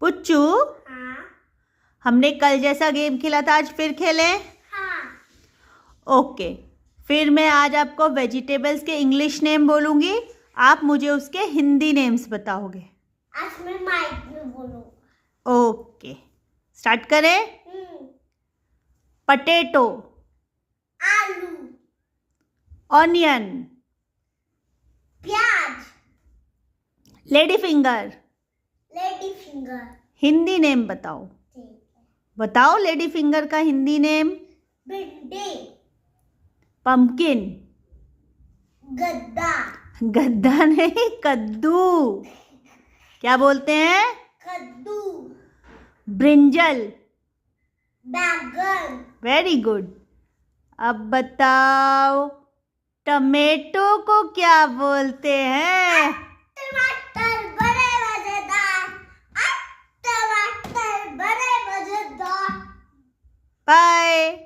पुच्चू, हाँ। हमने कल जैसा गेम खेला था आज फिर खेलें? हाँ। ओके, फिर मैं आज आपको वेजिटेबल्स के इंग्लिश नेम बोलूंगी, आप मुझे उसके हिंदी नेम्स बताओगे। आज मैं माइक में बोलूँ। ओके, स्टार्ट करें। पटेटो, आलू, ऑनियन, प्याज, lady finger. Lady finger. Hindi name बताओ। ठीक है। बताओ लेडी फिंगर का हिंदी नेम। भिंडी, पंपकिन। गद्दा, गद्दा नहीं, कद्दू। क्या बोलते हैं? कद्दू, ब्रिंजल। बैगन, वेरी गुड। अब बताओ टमेटो को क्या बोलते हैं? टमाटर बड़े मजेदार। टमाटर बड़े मजेदार। बाय।